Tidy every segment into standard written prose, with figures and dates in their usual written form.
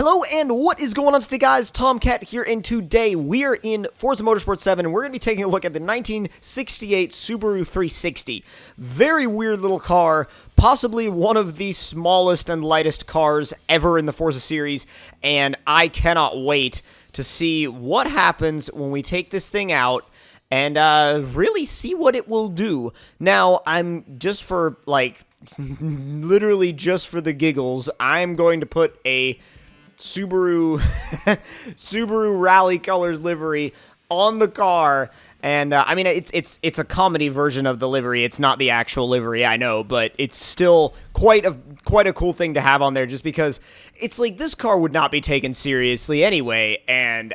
Hello and what is going on today, guys? Tomcat here, and today we are in Forza Motorsport 7 and we're going to be taking a look at the 1968 Subaru 360. Very weird little car, possibly one of the smallest and lightest cars ever in the Forza series, and I cannot wait to see what happens when we take this thing out and really see what it will do. Now, I'm just for, literally just for the giggles, I'm going to put a Subaru Rally Colors livery on the car, and I mean it's a comedy version of the livery. It's not the actual livery, I know, but it's still quite a cool thing to have on there, just because it's like this car would not be taken seriously anyway. And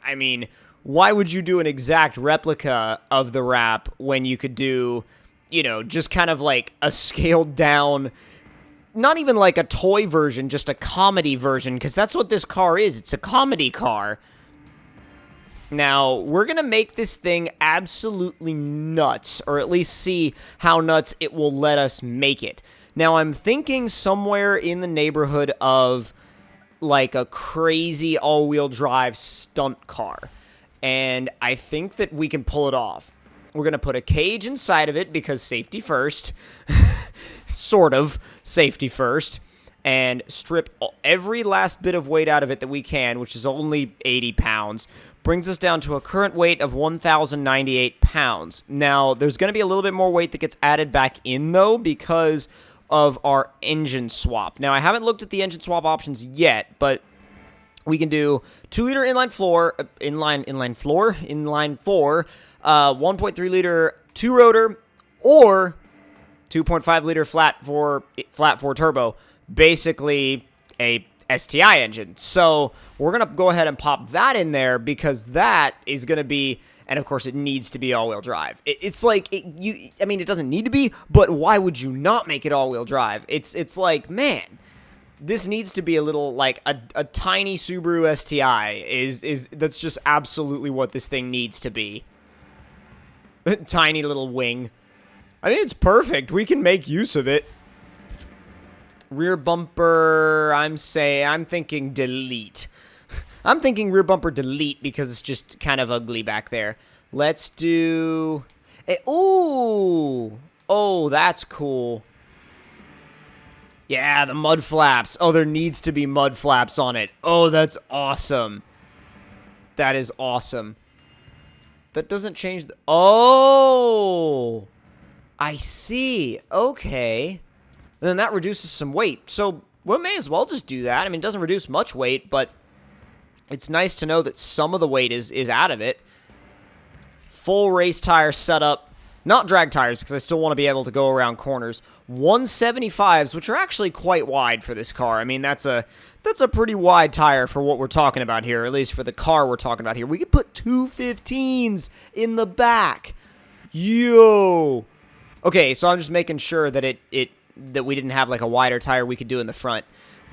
I mean, why would you do an exact replica of the wrap when you could do, you know, just kind of like a scaled down, not even like a toy version, just a comedy version, because that's what this car is. It's a comedy car. Now, we're going to make this thing absolutely nuts, or at least see how nuts it will let us make it. Now, I'm thinking somewhere in the neighborhood of like a crazy all-wheel drive stunt car, and I think that we can pull it off. We're going to put a cage inside of it because safety first. Sort of safety first, and strip every last bit of weight out of it that we can, which is only 80 pounds, brings us down to a current weight of 1,098 pounds. Now, there's going to be a little bit more weight that gets added back in, though, because of our engine swap. Now, I haven't looked at the engine swap options yet, but we can do 2-liter inline four, 1.3-liter 2-rotor, or 2.5-liter flat four turbo, basically a STI engine. So we're going to go ahead and pop that in there, because that is going to be, and of course it needs to be all-wheel drive. It's like, I mean, it doesn't need to be, but why would you not make it all-wheel drive? It's like, man, this needs to be a little, like, a tiny Subaru STI that's just absolutely what this thing needs to be. Tiny little wing. I mean, it's perfect. We can make use of it. Rear bumper, I'm thinking delete. I'm thinking rear bumper delete because it's just kind of ugly back there. Let's do... Ooh! Oh, that's cool. Yeah, the mud flaps. Oh, there needs to be mud flaps on it. Oh, that's awesome. That is awesome. That doesn't change the... Oh! I see. Okay. And then that reduces some weight. So we may as well just do that. I mean, it doesn't reduce much weight, but it's nice to know that some of the weight is out of it. Full race tire setup. Not drag tires, because I still want to be able to go around corners. 175s, which are actually quite wide for this car. I mean, that's a pretty wide tire for what we're talking about here, at least for the car we're talking about here. We could put 215s in the back. Yo! Okay, so I'm just making sure that that we didn't have like a wider tire we could do in the front.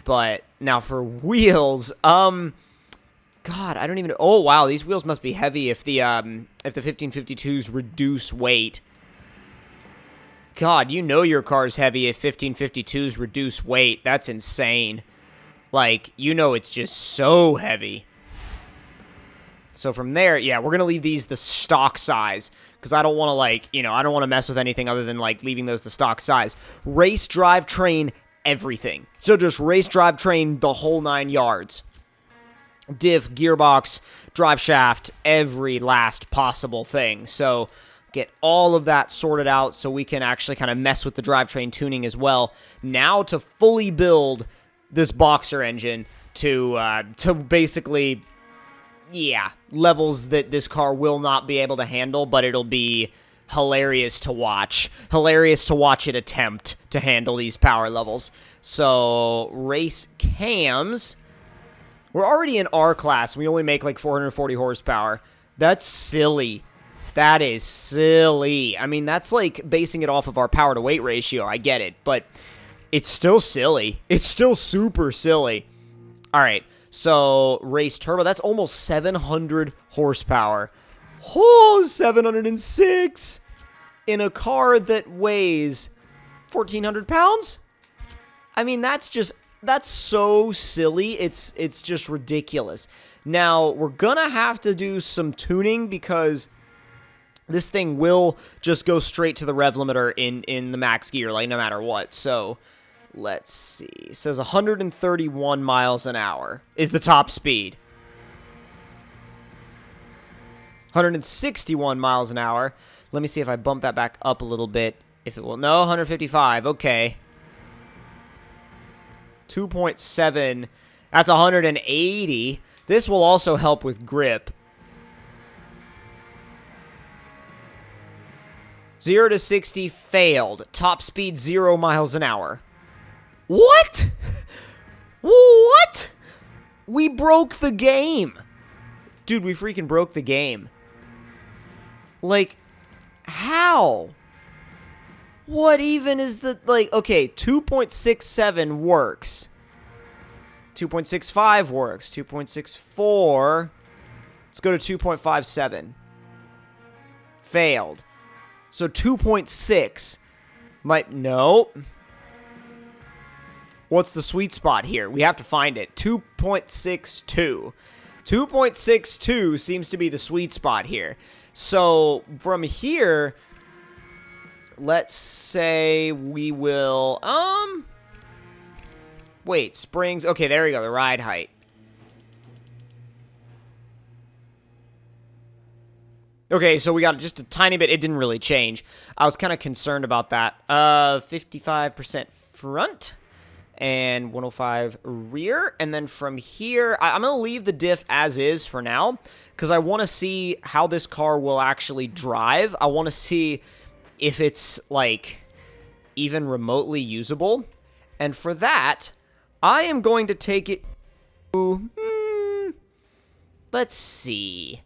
But now for wheels, God, I don't even. Oh wow, these wheels must be heavy if the 1552s reduce weight. God, you know your car's heavy if 1552s reduce weight. That's insane. Like, you know it's just so heavy. So from there, yeah, we're going to leave these the stock size, because I don't want to, like, you know, I don't want to mess with anything other than, like, leaving those the stock size. Race drivetrain, everything. So just race drivetrain the whole 9 yards. Diff, gearbox, drive shaft, every last possible thing. So get all of that sorted out so we can actually kind of mess with the drivetrain tuning as well. Now to fully build this boxer engine to basically... yeah, levels that this car will not be able to handle, but it'll be hilarious to watch. Hilarious to watch it attempt to handle these power levels. So, race cams. We're already in R class. We only make like 440 horsepower. That's silly. That is silly. I mean, that's like basing it off of our power to weight ratio. I get it, but it's still silly. It's still super silly. All right. So, race turbo, that's almost 700 horsepower. Oh, 706 in a car that weighs 1,400 pounds? I mean, that's just That's so silly. It's just ridiculous. Now, we're gonna have to do some tuning because this thing will just go straight to the rev limiter in the max gear, like, no matter what. So, let's see. It says 131 miles an hour is the top speed. 161 miles an hour. Let me see if I bump that back up a little bit. If it will. No, 155. Okay. 2.7. That's 180. This will also help with grip. 0 to 60 failed. Top speed 0 miles an hour. What? What? We broke the game. Dude, we freaking broke the game. Like, how? What even is the, like, okay, 2.67 works. 2.65 works. 2.64. Let's go to 2.57. Failed. So 2.6 might, no. What's the sweet spot here? We have to find it. 2.62. 2.62 seems to be the sweet spot here. So from here, let's say we will, wait, springs. Okay, there we go, the ride height. Okay, so we got just a tiny bit. It didn't really change. I was kind of concerned about that. 55% front and 105 rear. And then from here, I'm going to leave the diff as is for now because I want to see how this car will actually drive. I want to see if it's, like, even remotely usable. And for that, I am going to take it to, let's see.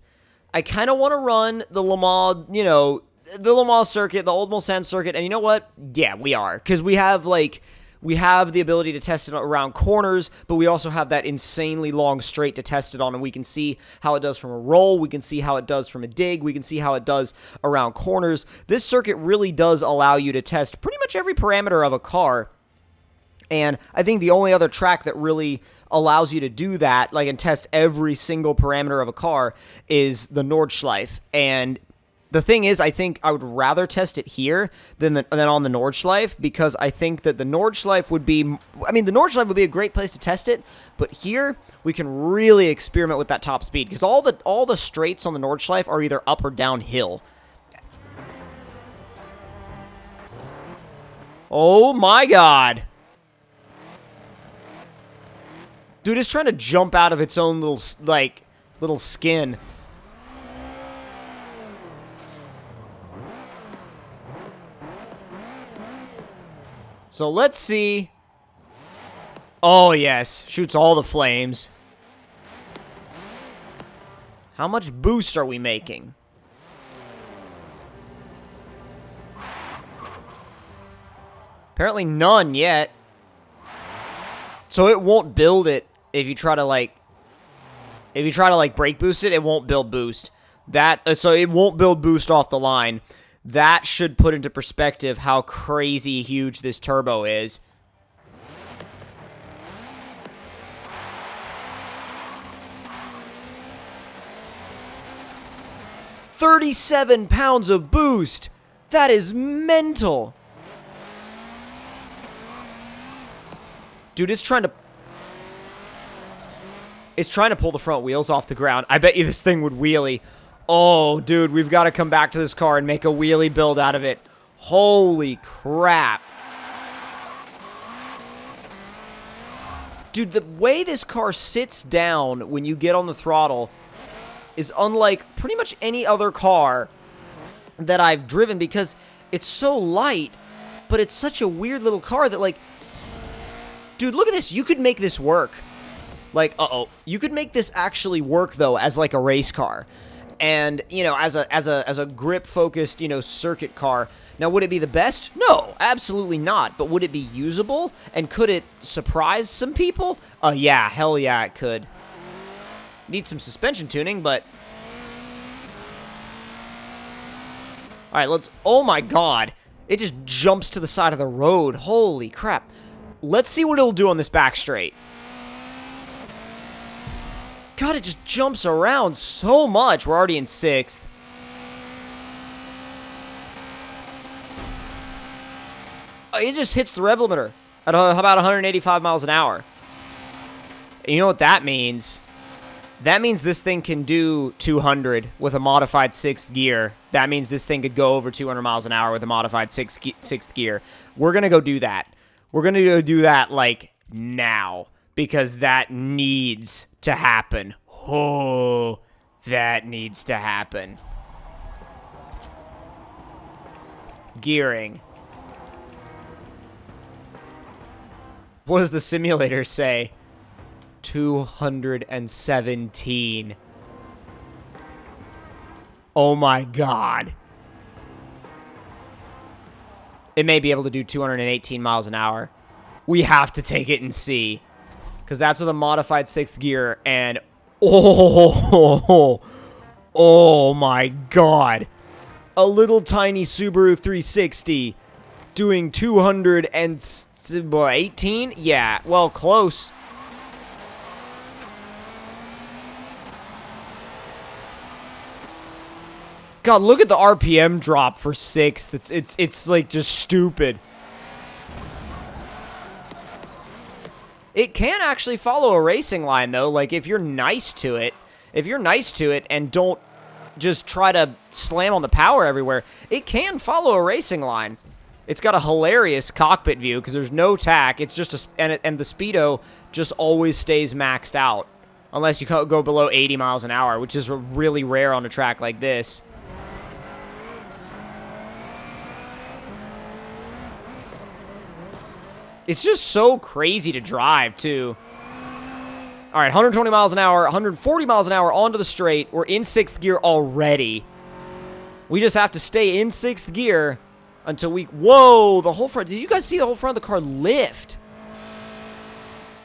I kind of want to run the Le Mans, you know, the Le Mans circuit, the old Mulsanne circuit, and you know what? Yeah, we are. Because we have, like, we have the ability to test it around corners, but we also have that insanely long straight to test it on, and we can see how it does from a roll, we can see how it does from a dig, we can see how it does around corners. This circuit really does allow you to test pretty much every parameter of a car, and I think the only other track that really allows you to do that, like, and test every single parameter of a car is the Nordschleife. And the thing is, I think I would rather test it here than on the Nordschleife, because I think that the Nordschleife would be, I mean, the Nordschleife would be a great place to test it, but here we can really experiment with that top speed, because all the straights on the Nordschleife are either up or downhill. Oh my god. Dude, it's trying to jump out of its own little, like, little skin. So let's see. Oh, yes. Shoots all the flames. How much boost are we making? Apparently none yet. So it won't build it. If you try to, like, brake boost it, it won't build boost. So it won't build boost off the line. That should put into perspective how crazy huge this turbo is. $37 pounds of boost. That is mental. Dude, it's trying to pull the front wheels off the ground. I bet you this thing would wheelie. Oh, dude, we've got to come back to this car and make a wheelie build out of it. Holy crap. Dude, the way this car sits down when you get on the throttle is unlike pretty much any other car that I've driven, because it's so light, but it's such a weird little car that, like, dude, look at this. You could make this work. Like, you could make this actually work, though, as, like, a race car. And, you know, as a grip-focused, you know, circuit car. Now, would it be the best? No, absolutely not. But would it be usable? And could it surprise some people? Yeah, hell yeah, it could. Need some suspension tuning, but... Alright, let's... Oh, my God. It just jumps to the side of the road. Holy crap. Let's see what it'll do on this back straight. God, it just jumps around so much. We're already in 6th. It just hits the rev limiter at about 185 miles an hour. And you know what that means? That means this thing can do 200 with a modified 6th gear. That means this thing could go over 200 miles an hour with a modified 6th gear. We're going to go do that. We're going to go do that, like, now. Because that needs to happen. Oh, that needs to happen. Gearing. What does the simulator say? 217. Oh my god. It may be able to do 218 miles an hour. We have to take it and see. Because that's with a modified 6th gear, and oh my god. A little tiny Subaru 360 doing 218? Yeah, well, close. God, look at the RPM drop for 6th. It's like just stupid. It can actually follow a racing line, though. Like, if you're nice to it, and don't just try to slam on the power everywhere, it can follow a racing line. It's got a hilarious cockpit view because there's no tack. It's just and the speedo just always stays maxed out unless you go below 80 miles an hour, which is really rare on a track like this. It's just so crazy to drive, too. All right, 120 miles an hour, 140 miles an hour onto the straight. We're in 6th gear already. We just have to stay in 6th gear until we... Whoa, the whole front... Did you guys see the whole front of the car lift?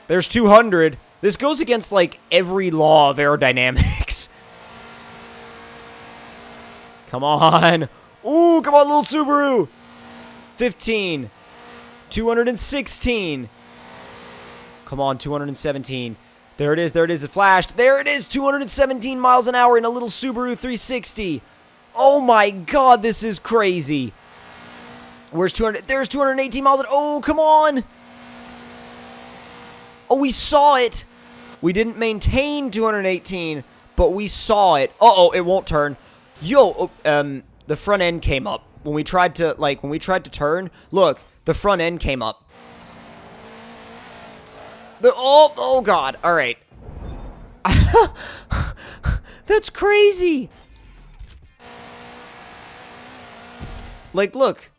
There's 200. This goes against, like, every law of aerodynamics. Come on. Ooh, come on, little Subaru. 15. 216. Come on, 217. There it is, it flashed. There it is, 217 miles an hour in a little Subaru 360. Oh my god, this is crazy. Where's 200? There's 218 miles an hour. Oh, come on. Oh, we saw it. We didn't maintain 218, but we saw it. Uh-oh, it won't turn. Yo, the front end came up. When we tried to turn, look. The front end came up. Oh god. All right. That's crazy. Like, look.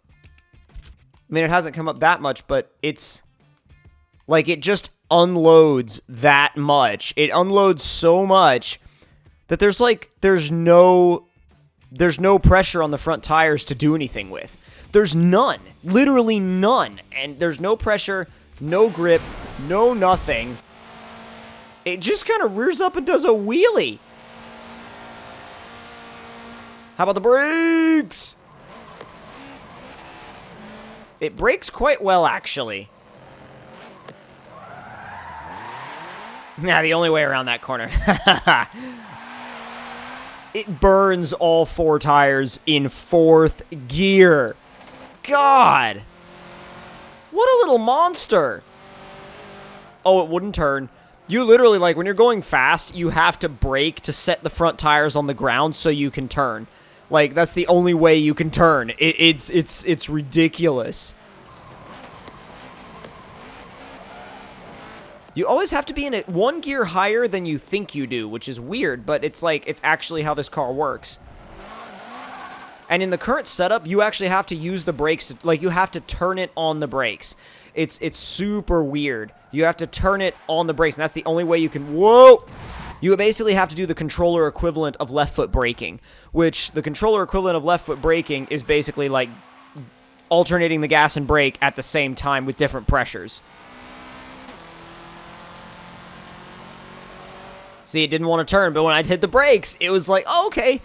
I mean, it hasn't come up that much, but it's like it just unloads that much. It unloads so much that there's no pressure on the front tires to do anything with. There's none. Literally none. And there's no pressure, no grip, no nothing. It just kind of rears up and does a wheelie. How about the brakes? It brakes quite well, actually. Nah, the only way around that corner. It burns all 4 tires in 4th gear. God! What a little monster! Oh, it wouldn't turn. You literally, like, when you're going fast, you have to brake to set the front tires on the ground so you can turn. Like, that's the only way you can turn. It's ridiculous. You always have to be in it 1 gear higher than you think you do, which is weird, but it's like, it's actually how this car works. And in the current setup, you actually have to use the brakes, to, like, you have to turn it on the brakes. It's super weird. You have to turn it on the brakes, and that's the only way you can, whoa! You basically have to do the controller equivalent of left foot braking, which the controller equivalent of left foot braking is basically like alternating the gas and brake at the same time with different pressures. See, it didn't want to turn, but when I hit the brakes, it was like, oh, okay.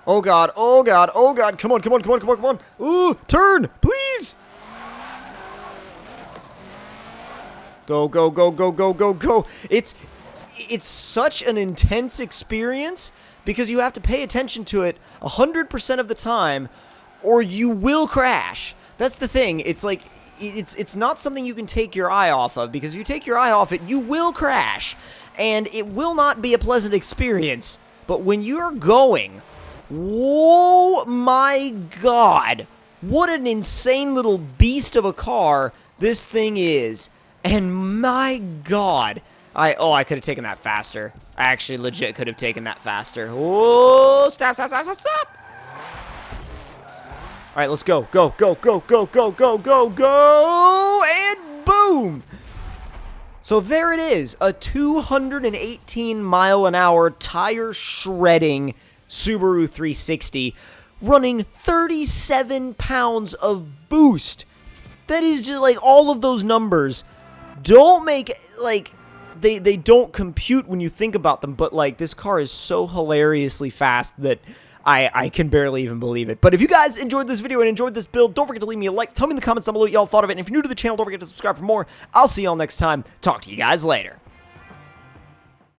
Oh god, oh god, oh god, come on, come on, come on, come on, come on. Ooh, turn, please. Go, go, go, go, go, go, go. It's such an intense experience because you have to pay attention to it 100% of the time or you will crash. That's the thing. It's like, it's not something you can take your eye off of, because if you take your eye off it, you will crash. And it will not be a pleasant experience. But when you're going, whoa my god, what an insane little beast of a car this thing is. And my god, I could have taken that faster. I actually legit could have taken that faster. Whoa, stop, stop, stop, stop, stop. All right, let's go, go, go, go, go, go, go, go, go, and boom. So there it is, a 218 mile an hour tire shredding Subaru 360 running 37 pounds of boost. That is just like, all of those numbers don't make, like, they don't compute when you think about them, but like, this car is so hilariously fast that I can barely even believe it. But if you guys enjoyed this video and enjoyed this build, don't forget to leave me a like. Tell me in the comments down below what y'all thought of it. And if you're new to the channel, don't forget to subscribe for more. I'll see y'all next time. Talk to you guys later.